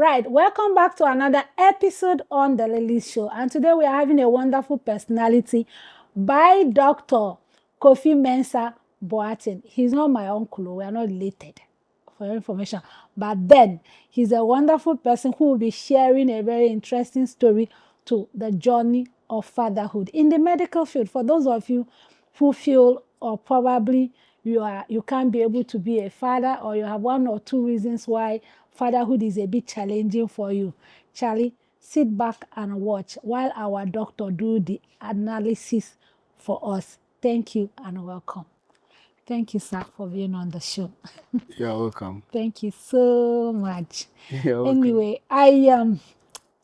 Right, welcome back to another episode on the Lily Show. And today we are having a wonderful personality by Dr. Kofi Mensah Boateng. He's not my uncle, we are not related, for your information. But then, he's a wonderful person who will be sharing a very interesting story to the journey of fatherhood in the medical field. For those of you who feel or probably you can't be able to be a father, or you have one or two reasons why fatherhood is a bit challenging for you, Charlie, sit back and watch while our doctor do the analysis for us. Thank you and welcome. Thank you, sir, for being on the show. You're welcome. Thank you so much. You're welcome. Anyway, I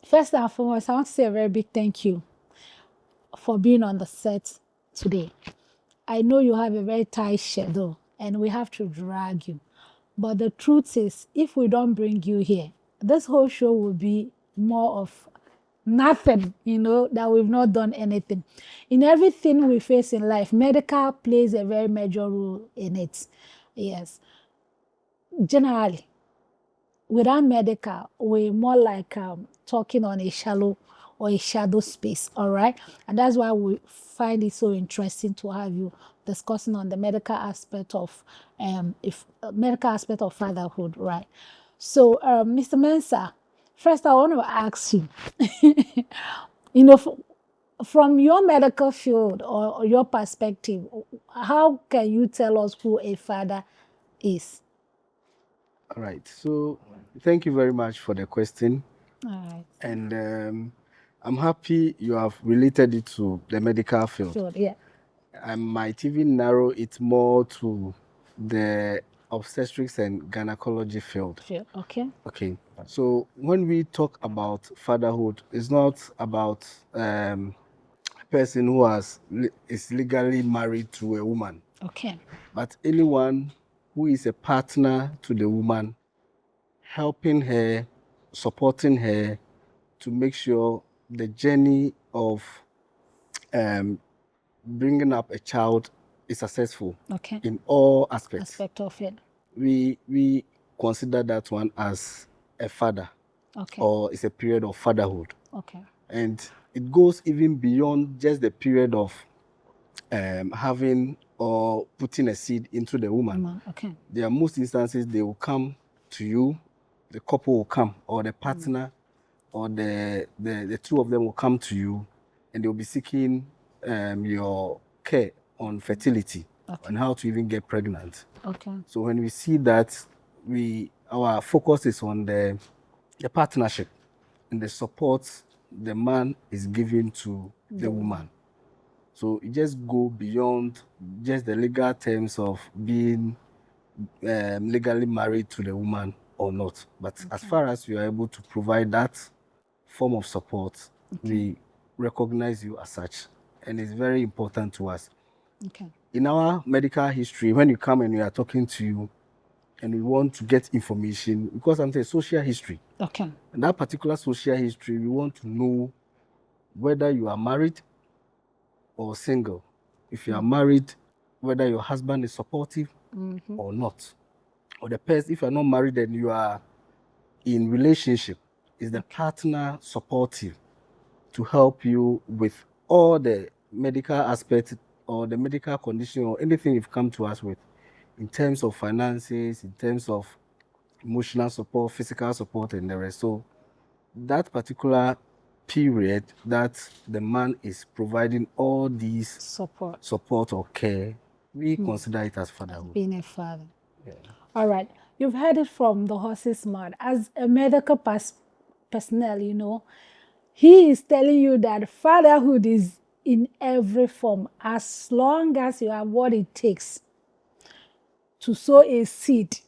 first and foremost, I want to say a very big thank you for being on the set today. I know you have a very tight schedule and we have to drag you. But the truth is, if we don't bring you here, this whole show will be more of nothing, that we've not done anything. In everything we face in life, medical plays a very major role in it. Yes. Generally, without medical, we're more like talking on a shallow or a shadow space, all right? And that's why we find it so interesting to have you discussing on the medical aspect of fatherhood, right? So, Mr. Mensah, first I want to ask you, from your medical field or your perspective, how can you tell us who a father is? All right. So, thank you very much for the question. All right. And I'm happy you have related it to the medical field. Field, yeah. I might even narrow it more to the obstetrics and gynecology field. Okay. Okay. So, when we talk about fatherhood, it's not about a person who is legally married to a woman. Okay. But anyone who is a partner to the woman, helping her, supporting her to make sure the journey of bringing up a child is successful. Okay. In all aspects. Aspect of it. We consider that one as a father. Okay. Or it's a period of fatherhood. Okay. And it goes even beyond just the period of having or putting a seed into the woman. Okay. There are most instances they will come to you, the couple will come, or the partner, or the two of them will come to you, and they'll be seeking your care on fertility, and how to even get pregnant. Okay. So when we see that, our focus is on the partnership and the support the man is giving to the woman. So it just go beyond just the legal terms of being legally married to the woman or not. But as far as you are able to provide that form of support, we recognize you as such. And it's very important to us. Okay. In our medical history, when you come and we are talking to you and we want to get information, because I'm saying social history. Okay. And that particular social history, we want to know whether you are married or single. If you are married, whether your husband is supportive or not. Or the person, if you are not married and you are in relationship, is the partner supportive to help you with all the medical aspects or the medical condition or anything you've come to us with in terms of finances, in terms of emotional support, physical support, and the rest. So that particular period that the man is providing all these support or care, we consider it as fatherhood. Being a father. Yeah. All right. You've heard it from the horse's mouth. As a medical personnel, he is telling you that fatherhood is in every form, as long as you have what it takes to sow a seed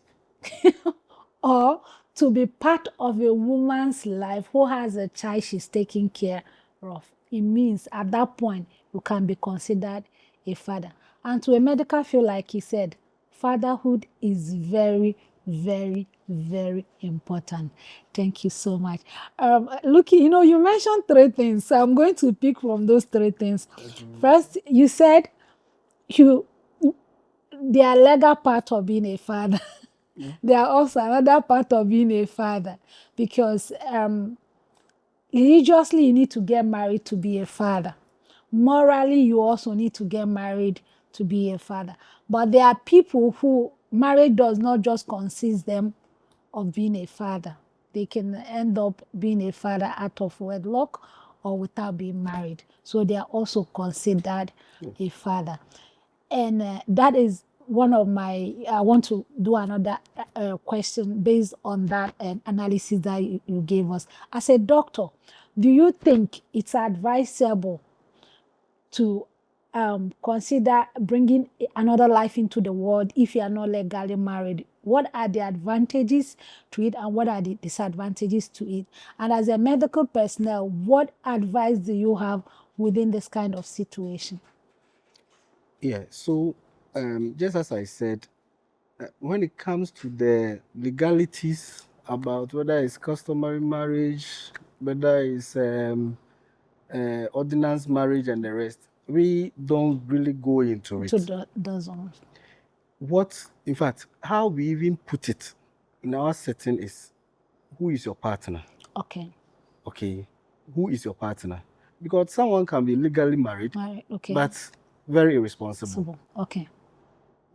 or to be part of a woman's life who has a child she's taking care of. It means at that point, you can be considered a father. And to a medical field, like he said, fatherhood is very, very, very important. Thank you so much. Lucky, you mentioned 3 things, so I'm going to pick from those 3 things. First, you said the legal part of being a father. They are also another part of being a father, because religiously you need to get married to be a father. Morally, you also need to get married to be a father. But there are people who marriage does not just consist them of being a father. They can end up being a father out of wedlock or without being married. So they are also considered a father. And that is one of my, I want to do another question based on that analysis that you gave us. As a doctor, do you think it's advisable to consider bringing another life into the world if you are not legally married? What are the advantages to it and what are the disadvantages to it? And as a medical personnel, what advice do you have within this kind of situation? Yeah, so just as I said, when it comes to the legalities about whether it's customary marriage, whether it's ordinance marriage and the rest, we don't really go into it. To those ones. In fact, how we even put it in our setting is, who is your partner? Okay. Okay, who is your partner? Because someone can be legally married, Okay. but very irresponsible. Okay.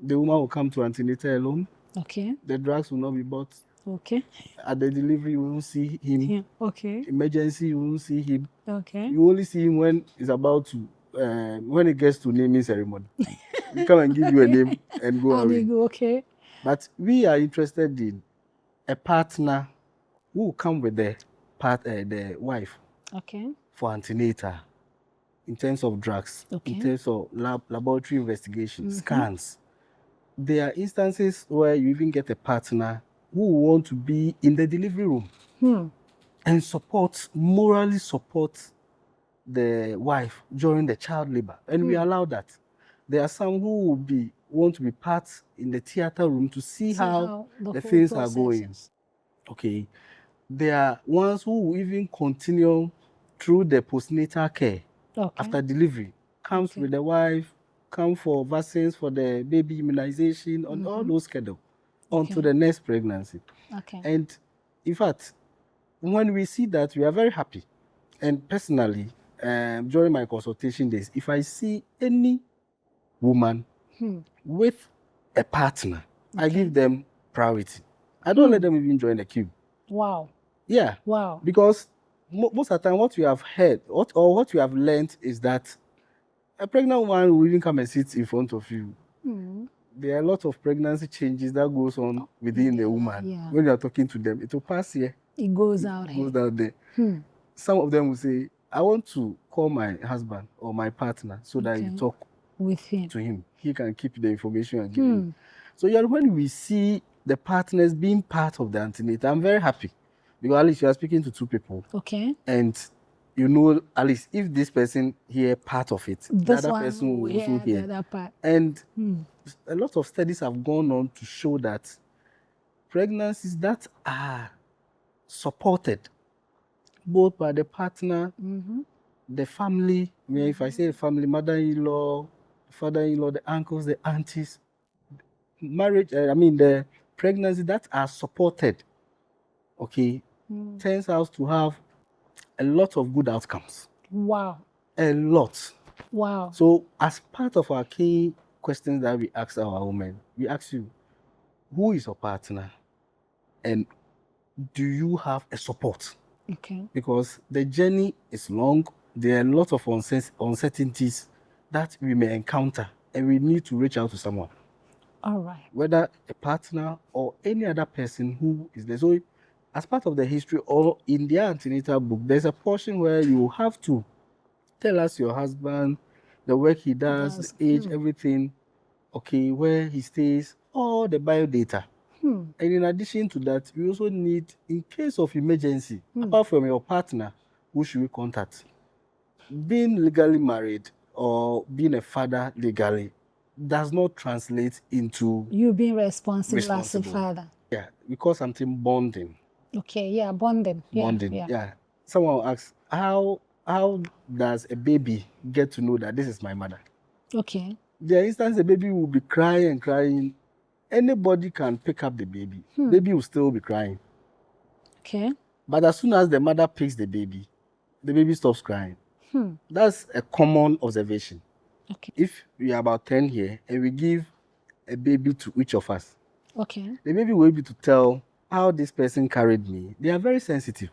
The woman will come to antenatal alone. Okay. The drugs will not be bought. Okay. At the delivery, you won't see him. Yeah. Okay. Emergency, you won't see him. Okay. You only see him when he's about to, when it gets to naming ceremony. We come and give you a name and go away. Okay. But we are interested in a partner who will come with the wife. Okay. For antenatal, in terms of drugs, Okay. in terms of laboratory investigation, scans. There are instances where you even get a partner who want to be in the delivery room and morally support the wife during the child labor. And we allow that. There are some who will want to be part in the theater room to see how the things are going. Okay. There are ones who will even continue through the postnatal care after delivery. Comes with the wife, come for vaccines for the baby immunization, on all those schedule, onto the next pregnancy. Okay. And in fact, when we see that, we are very happy. And personally, during my consultation days, if I see any woman with a partner, I give them priority. I don't let them even join the queue. Wow. Yeah. Wow. Because most of the time, what you have heard or what you have learned is that a pregnant woman will even come and sit in front of you. There are a lot of pregnancy changes that goes on within the woman. Yeah. When you are talking to them, it will pass here. It goes out It goes down there. Some of them will say, I want to call my husband or my partner so that you talk with him. To him. He can keep the information and give you. So yeah, when we see the partners being part of the antenatal, I'm very happy. Because at least you are speaking to two people. Okay. And you know, at least if this person hear part of it, the this other one person will also hear. the other part. And a lot of studies have gone on to show that pregnancies that are supported both by the partner, the family, if I say family, mother-in-law, father-in-law, the uncles, the aunties, the pregnancy that are supported, turns out to have a lot of good outcomes. Wow. A lot. Wow. So as part of our key questions that we ask our women, we ask you, who is your partner? And do you have a support? Okay. Because the journey is long. There are a lot of uncertainties that we may encounter, and we need to reach out to someone. All right. Whether a partner or any other person who is there. So as part of the history or in the antenatal book, there's a portion where you have to tell us your husband, the work he does, the age, everything, where he stays, all the biodata. And in addition to that, we also need, in case of emergency, apart from your partner, who should we contact? Being legally married or being a father legally does not translate into you being responsible as a father. Yeah, we call something bonding. Okay, yeah, bonding. Bonding, yeah. Someone will ask, how does a baby get to know that this is my mother? Okay. There are instances a baby will be crying and crying anybody can pick up the baby. Baby will still be crying. Okay. But as soon as the mother picks the baby stops crying. That's a common observation. Okay. If we are about 10 here and we give a baby to each of us, okay, the baby will be able to tell how this person carried me. They are very sensitive.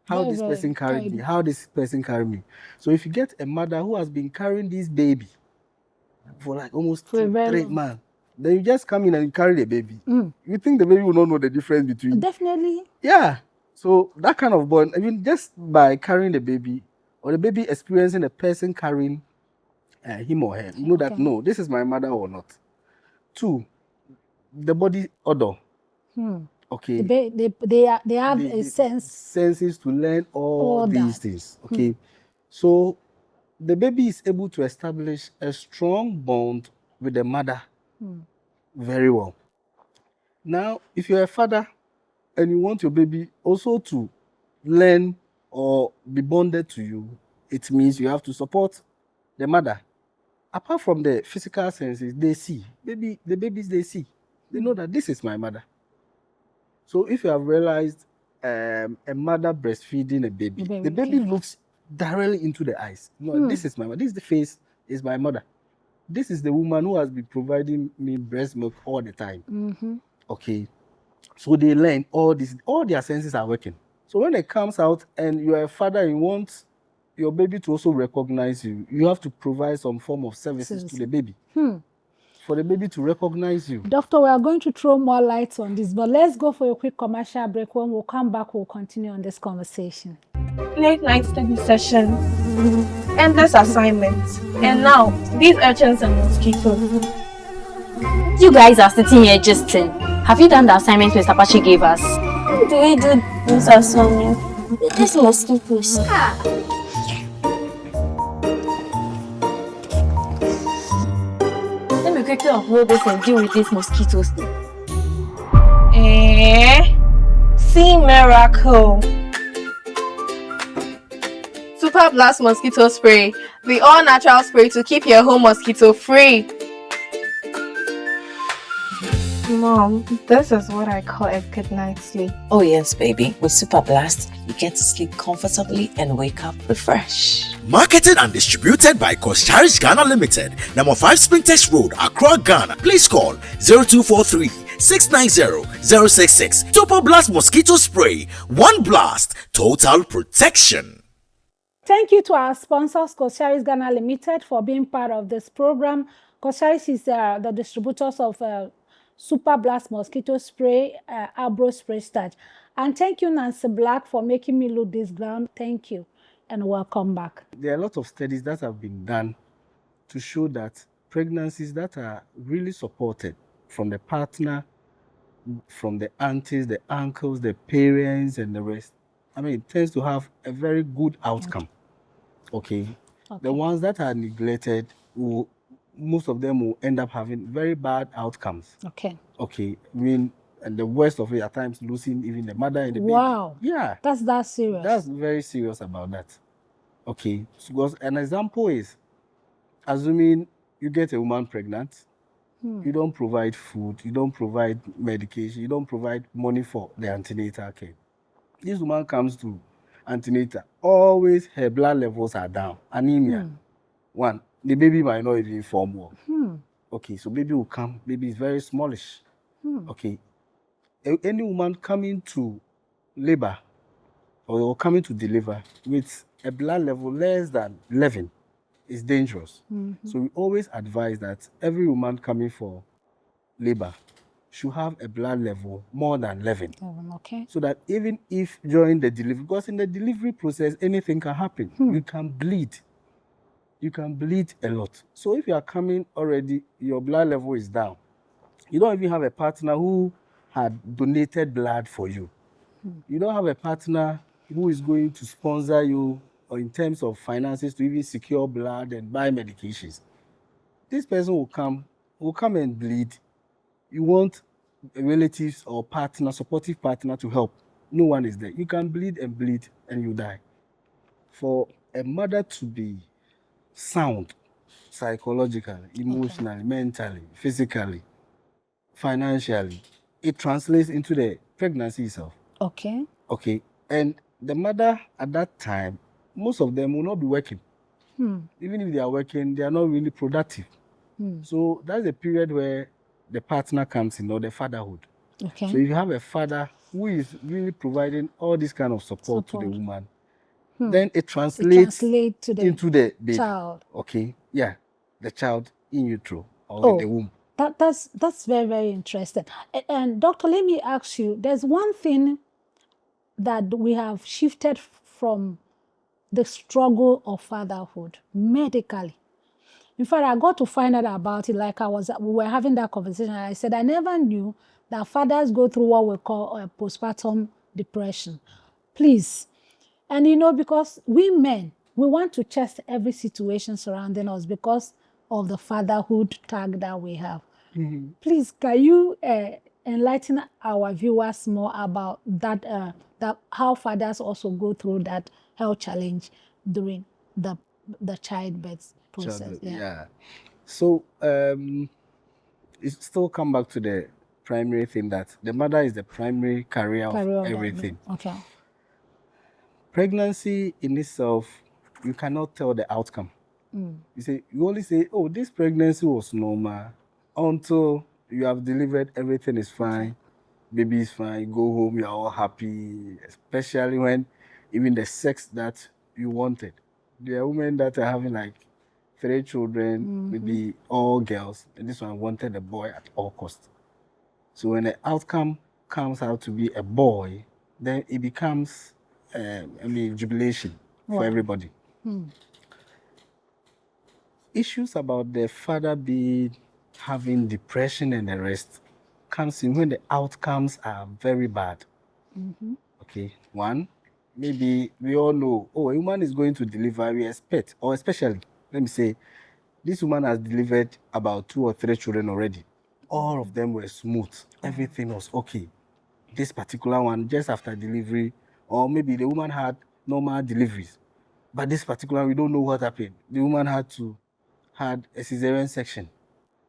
How Very, this very person carried me, carried. how this person carried me. So if you get a mother who has been carrying this baby for like almost For a very 3 long- months, then you just come in and you carry the baby. You think the baby will not know the difference between? Definitely. Yeah. So that kind of bond, I mean, just by carrying the baby, or the baby experiencing a person carrying him or her, you know that, Okay. no, this is my mother or not. 2, the body odor. Okay. They have a sense. Senses to learn all these that. things. Okay. So the baby is able to establish a strong bond with the mother very well. Now, if you're a father and you want your baby also to learn or be bonded to you, it means you have to support the mother. Apart from the physical senses, they see. The babies, they see. They know that this is my mother. So if you have realized a mother breastfeeding a baby, the baby looks directly into the eyes. No, this is my mother. This is the face, is my mother. This is the woman who has been providing me breast milk all the time. Okay. So they learn all this, all their senses are working. So when it comes out and you are a father and you want your baby to also recognize you, you have to provide some form of services to the baby. For the baby to recognize you. Doctor, we are going to throw more lights on this, but let's go for a quick commercial break. When we'll come back, we'll continue on this conversation. Late night study session, endless assignments, and now these urchins and mosquitoes. You guys are sitting here gisting. Have you done the assignment Mr. Apache gave us? How do we do this assignment? This mosquitoes. Let me quickly upload this and deal with these mosquitoes. See miracle. Super Blast Mosquito Spray, the all-natural spray to keep your home mosquito free. Mom, this is what I call a good night's sleep. Oh yes, baby. With Super Blast, you get to sleep comfortably and wake up refreshed. Marketed and distributed by Kosharish Ghana Limited, number 5 Sprintex Road, Accra, Ghana. Please call 0243 690 066. Super Blast Mosquito Spray. One blast, total protection. Thank you to our sponsors, Kosharish Ghana Limited, for being part of this program. Kosharish is the distributors of Super Blast Mosquito Spray, Abro Spray Starch. And thank you, Nancy Black, for making me look this ground. Thank you, and welcome back. There are a lot of studies that have been done to show that pregnancies that are really supported from the partner, from the aunties, the uncles, the parents, and the rest, I mean, it tends to have a very good outcome. Okay. The ones that are neglected, most of them will end up having very bad outcomes. Okay. I mean, and the worst of it at times losing even the mother and the baby. Wow. Yeah. That's that serious. That's very serious about that. Okay. Because an example is, assuming you get a woman pregnant, you don't provide food, you don't provide medication, you don't provide money for the antenatal care. This woman comes to antenatal, always her blood levels are down, anemia. One, the baby might not even form well. Okay, so baby will come, baby is very smallish. Okay, any woman coming to labor or coming to deliver with a blood level less than 11 is dangerous. So we always advise that every woman coming for labor should have a blood level more than 11. Okay. So that even if during the delivery, because in the delivery process, anything can happen. You can bleed. You can bleed a lot. So if you are coming already, your blood level is down. You don't even have a partner who had donated blood for you. You don't have a partner who is going to sponsor you or in terms of finances to even secure blood and buy medications. This person will come and bleed. You want relatives or partner, supportive partner to help. No one is there. You can bleed and you die. For a mother to be sound, psychologically, emotionally, mentally, physically, financially, it translates into the pregnancy itself. Okay. Okay. And the mother at that time, most of them will not be working. Even if they are working, they are not really productive. So that's the period where the partner comes in, or the fatherhood. Okay. So if you have a father who is really providing all this kind of support to the woman, then it translates to the into the baby. child. Okay. Yeah. The child in utero or in the womb. That's very, very interesting. And doctor, let me ask you, there's one thing that we have shifted from the struggle of fatherhood medically. In fact, I got to find out about it we were having that conversation. And I said, I never knew that fathers go through what we call postpartum depression. Please. And because we men, we want to test every situation surrounding us because of the fatherhood tag that we have. Please, can you enlighten our viewers more about that how fathers also go through that health challenge during the childbirth process? Yeah. So it still come back to the primary thing that the mother is the primary carrier of everything. Okay. Pregnancy in itself, you cannot tell the outcome. You only say, oh, this pregnancy was normal until you have delivered, everything is fine, baby is fine, you go home, you're all happy, especially when even the sex that you wanted. There are women that are having like 3 children, maybe all girls, and this one wanted a boy at all costs. So when the outcome comes out to be a boy, then it becomes, jubilation for everybody. Issues about the father having depression and the rest comes in when the outcomes are very bad. Okay, one, maybe we all know, a woman is going to deliver, we expect, or especially, let me say, this woman has delivered about 2 or 3 children already. All of them were smooth. Everything was okay. This particular one, just after delivery, or maybe the woman had normal deliveries. But this particular, we don't know what happened. The woman had a cesarean section.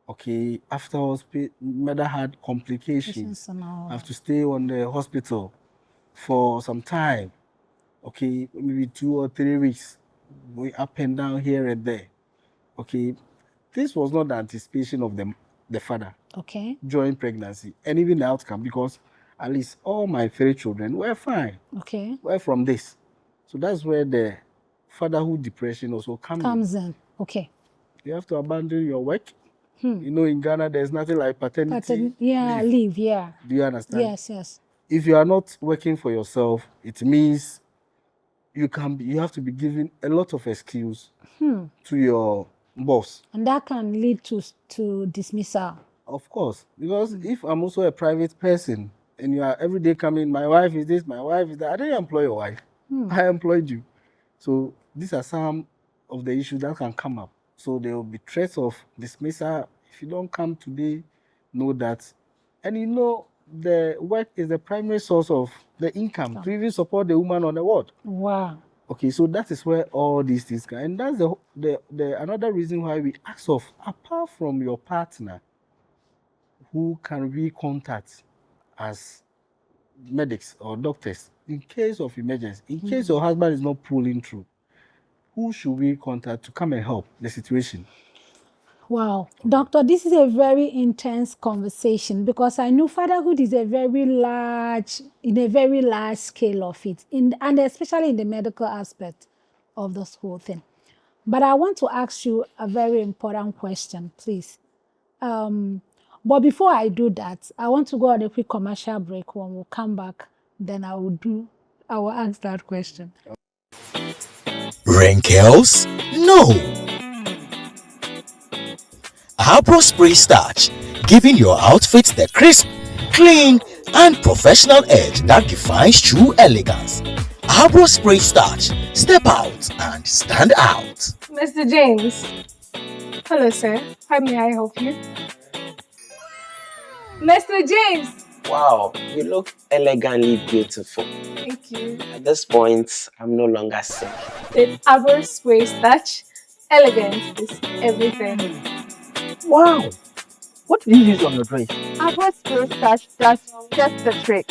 Okay, afterwards, mother had complications. Have to stay on the hospital for some time. Okay, maybe 2 or 3 weeks. Going up and down here and there. Okay, this was not the anticipation of the father. Okay. During pregnancy, and even the outcome, because at least all my 3 children were fine. Okay. Were from this. So that's where the fatherhood depression also comes in. Okay. You have to abandon your work. In Ghana, there's nothing like paternity leave. Yeah. Do you understand? Yes. If you are not working for yourself, it means you have to be giving a lot of excuse to your boss. And that can lead to dismissal. Of course. Because if I'm also a private person and you are every day coming, my wife is this, my wife is that, I didn't employ your wife. I employed you. So these are some of the issues that can come up. So there will be threats of dismissal. If you don't come today, know that. And the work is the primary source of the income to even support the woman on the ward. Wow. Okay, so that is where all these things come. And that's the another reason why we ask of, apart from your partner, who can we contact as medics or doctors in case of emergency, in case your husband is not pulling through, who should we contact to come and help the situation? Wow. Doctor, this is a very intense conversation because I know fatherhood is in a very large scale of it, and especially in the medical aspect of this whole thing. But I want to ask you a very important question, please. But before I do that, I want to go on a quick commercial break. When we'll come back, then I will ask that question. Wrinkles? No! Habro Spray Starch, giving your outfit the crisp, clean, and professional edge that defines true elegance. Habro Spray Starch, step out and stand out. Mr. James. Hello, sir. How may I help you? Mr. James! Wow, you look elegantly beautiful. Thank you. At this point, I'm no longer sick. With Habro Spray Starch, elegance is everything. Wow! What did you use on your drink? Abro spray starch does just the trick.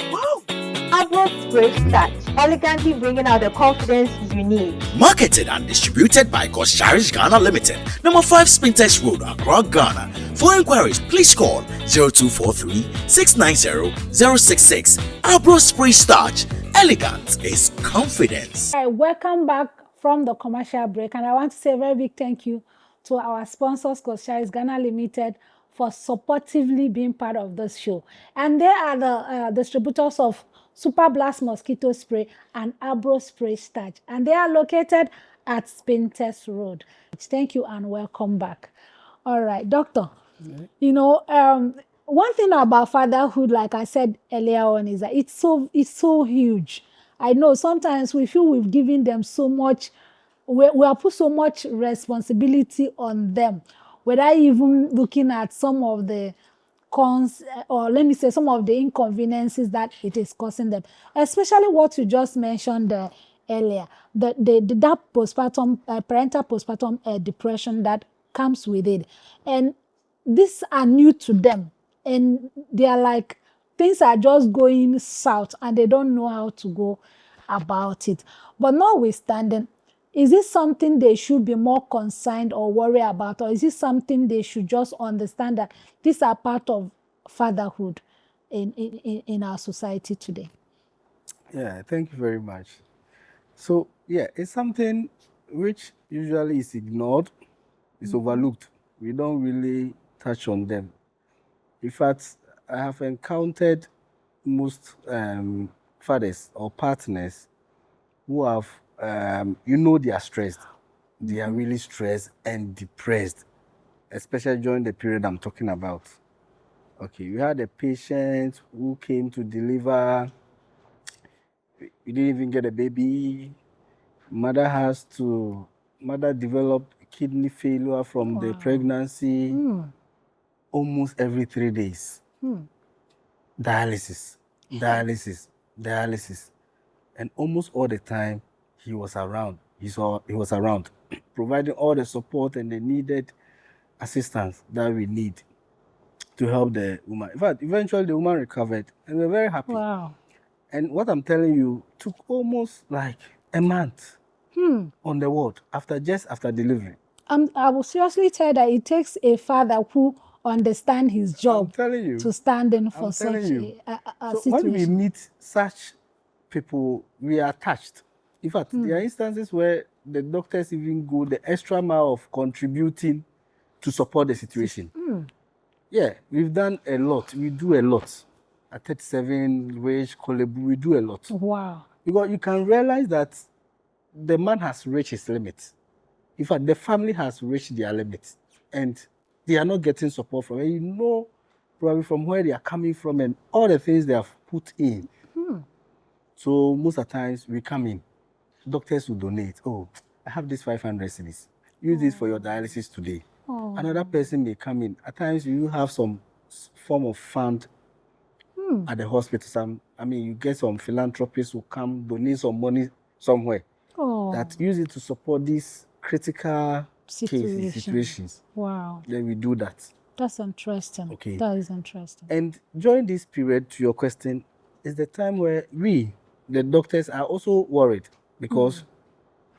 Abro spray starch, elegantly bringing out the confidence you need. Marketed and distributed by Kosharish Ghana Limited, number 5 Spintex Road, Accra, Ghana. For inquiries, please call 0243 690 066. Abro Spray Starch. Elegance is confidence. All right, welcome back from the commercial break, and I want to say a very big thank you to our sponsors, Kosharish Ghana Limited, for supportively being part of this show. And they are the distributors of Super Blast Mosquito Spray and Abro Spray Starch, and they are located at Spintex Road. Thank you and welcome back. All right, doctor. You know, one thing about fatherhood, like I said earlier on, is that it's so huge. I know sometimes we feel we've given them so much, we have put so much responsibility on them, without even looking at some of the cons, or let me say some of the inconveniences that it is causing them, especially what you just mentioned earlier, that postpartum parental postpartum depression that comes with it. And these are new to them, and they are like, things are just going south and they don't know how to go about it. But notwithstanding, is this something they should be more concerned or worry about, or is it something they should just understand that these are part of fatherhood in our society today? Yeah, thank you very much. So, yeah, it's something which usually is ignored, is overlooked. We don't really touch on them. In fact, I have encountered most fathers or partners who have, they are stressed. They are really stressed and depressed, especially during the period I'm talking about. Okay, we had a patient who came to deliver. We didn't even get a baby. Mother developed kidney failure from the pregnancy. Almost every 3 days. Dialysis. And almost all the time, he was around. He was around, providing all the support and the needed assistance that we need to help the woman. In fact, eventually the woman recovered, and we're very happy. Wow. And what I'm telling you took almost like a month on the ward after delivery. I will seriously tell that it takes a father who understands his job to stand in for such a situation. When we meet such people, we are touched. In fact, there are instances where the doctors even go the extra mile of contributing to support the situation. Yeah, we've done a lot. We do a lot. At 37, Wage, Kolebu, we do a lot. Wow. Because you can realize that the man has reached his limit. In fact, the family has reached their limit, and they are not getting support from it. You know, probably from where they are coming from and all the things they have put in. So most of the times we come in, doctors will donate. Oh, I have this 500 cedis. Use this for your dialysis today. Another person may come in. At times you have some form of fund at the hospital. You get some philanthropists who come donate some money somewhere that use it to support these critical situations. Wow. Then we do that. That's interesting. Okay. That is interesting. And during this period, to your question, is the time where we, the doctors, are also worried because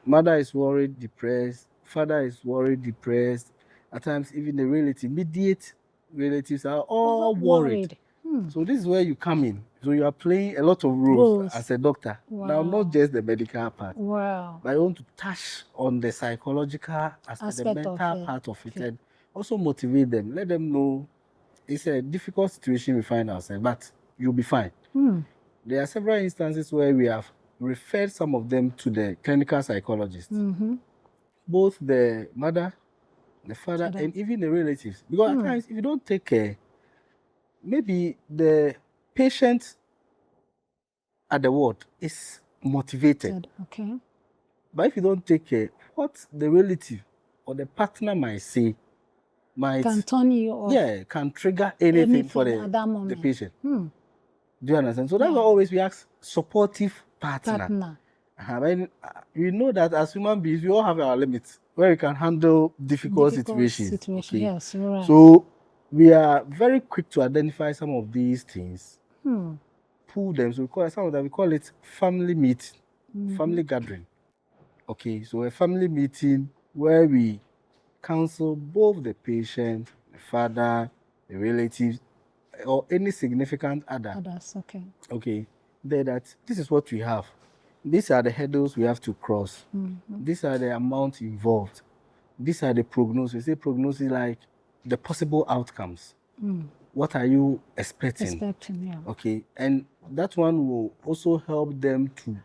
mother is worried, depressed, father is worried, depressed. At times, even the immediate relatives are all worried. So this is where you come in. So you are playing a lot of roles as a doctor. Wow. Now, not just the medical part. Wow. But I want to touch on the psychological aspect, the mental part of it, and also motivate them. Let them know it's a difficult situation we find ourselves, but you'll be fine. There are several instances where we have referred some of them to the clinical psychologists, both the mother, the father, and even the relatives. Because at times, if you don't take care, maybe the patient at the ward is motivated. Okay. But if you don't take care, what the relative or the partner might say can turn you off. Can trigger anything for the patient. Do you understand? So that's why always we ask supportive partner. You know that as human beings, we all have our limits where we can handle difficult situations. Okay? Yes, right. So we are very quick to identify some of these things, pull them. So we call some of them, we call it family meeting, family gathering. Okay, so a family meeting where we counsel both the patient, the father, the relatives, or any significant other. Others, okay. Okay, that this is what we have. These are the hurdles we have to cross. These are the amount involved. These are the prognosis. We say prognosis like the possible outcomes. What are you expecting? Yeah. Okay, and that one will also help them to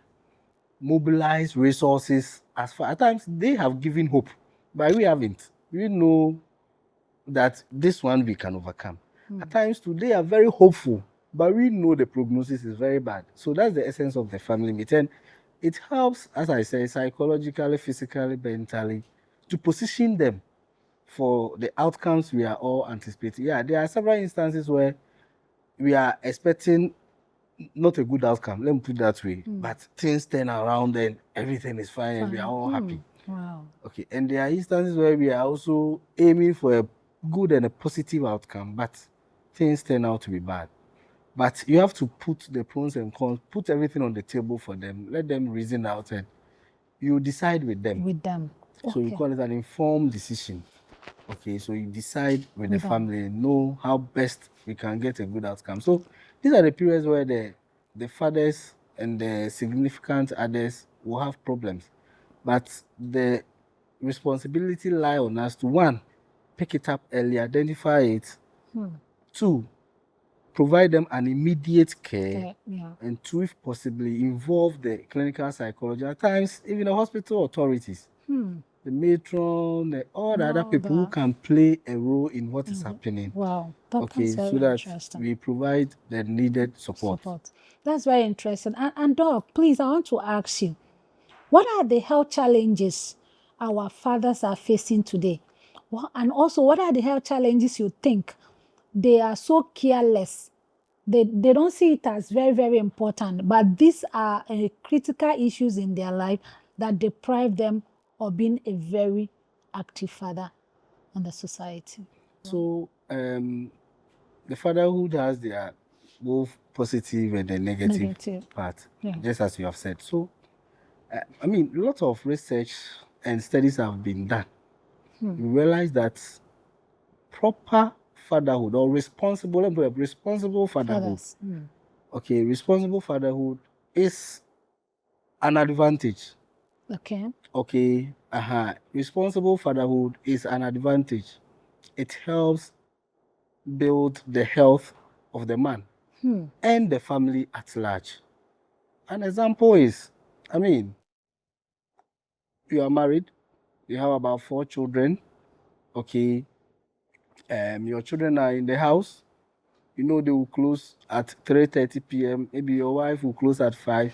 mobilize resources. As far at times they have given hope, but we haven't. We know that this one we can overcome. At times too, they are very hopeful, but we know the prognosis is very bad. So that's the essence of the family meeting. And it helps, as I say, psychologically, physically, mentally, to position them for the outcomes we are all anticipating. Yeah, there are several instances where we are expecting not a good outcome, let me put it that way, but things turn around and everything is fine and we are all happy. Wow. Okay, and there are instances where we are also aiming for a good and a positive outcome, but things turn out to be bad. But you have to put the pros and cons, put everything on the table for them, let them reason out, and you decide with them. So we call it an informed decision. Okay, so you decide with the family and know how best we can get a good outcome. So these are the periods where the fathers and the significant others will have problems. But the responsibility lies on us to, one, pick it up early, identify it. Two, provide them an immediate care. And two, if possibly, involve the clinical psychology. At times, even the hospital authorities, the matron, all the other people who can play a role in what is happening. Wow. Okay, so that we provide the needed support. That's very interesting. And Doc, please, I want to ask you, what are the health challenges our fathers are facing today? And also, what are the health challenges you think they are so careless? They don't see it as very, very important, but these are critical issues in their life that deprive them of being a very active father in the society. So, the fatherhood has their both positive and the negative part, just as you have said. So, I mean, a lot of research and studies have been done. We realize that proper fatherhood or responsible fatherhood, okay, responsible fatherhood is an advantage. Okay, responsible fatherhood is an advantage. It helps build the health of the man and the family at large. An example is, I mean, you are married, you have about 4 children, okay, your children are in the house, you know they will close at 3:30 p.m., maybe your wife will close at 5.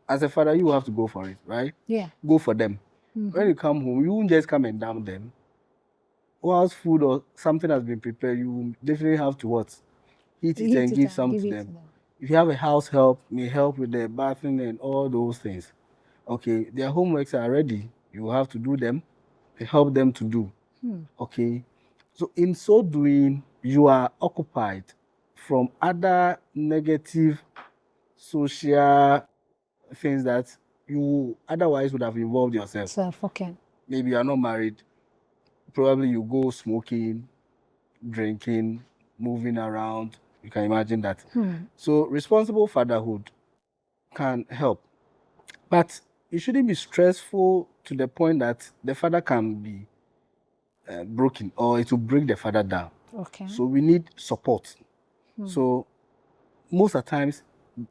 As a father, you have to go for it, right? Yeah. Go for them. When you come home, you won't just come and down them. Whilst food or something has been prepared, you will definitely have to what? Heat it and give some to them. If you have a house help, may help with the bathing and all those things. Okay, their homeworks are ready. You have to do them. Help them to do. Okay. So in so doing, you are occupied from other negative social things that you otherwise would have involved yourself. Maybe you are not married. Probably you go smoking, drinking, moving around. You can imagine that. So responsible fatherhood can help. But it shouldn't be stressful to the point that the father can be broken or it will break the father down. So we need support. So most of the times,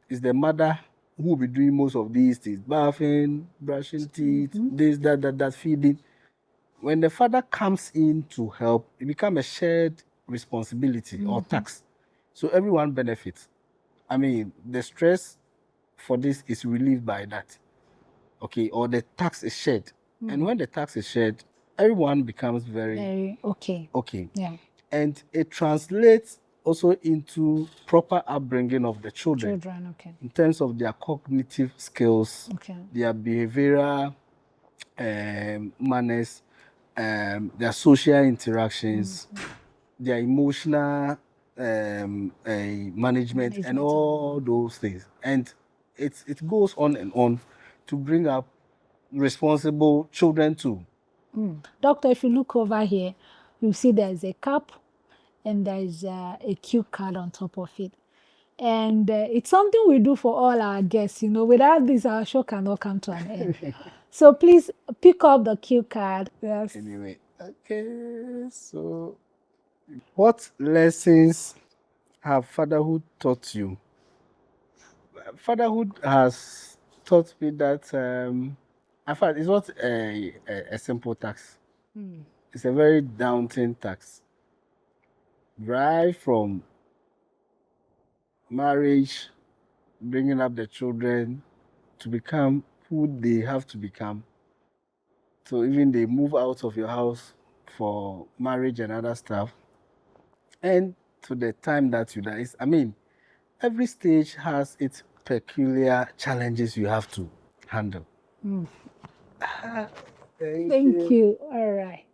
it's the mother who will be doing most of these things. Bathing, brushing teeth, this, that, feeding. When the father comes in to help, it becomes a shared responsibility or task. So everyone benefits. I mean, the stress for this is relieved by that. Okay, or the tax is shared. And when the tax is shared, everyone becomes very okay. Yeah. And it translates also into proper upbringing of the children. In terms of their cognitive skills, their behavioral manners, their social interactions. their emotional management and all those things. And it goes on and on to bring up responsible children too. Doctor, if you look over here, you see there's a cup and there's a cue card on top of it. And it's something we do for all our guests. You know, without this, our show cannot come to an end. So please pick up the cue card. Yes. Anyway, okay, so what lessons have fatherhood taught you? Fatherhood has taught me that, in fact, it's not a simple task. It's a very daunting task. Right from marriage, bringing up the children to become who they have to become. So even they move out of your house for marriage and other stuff. And to the time that you die. I mean, every stage has its peculiar challenges you have to handle. Thank you. All right.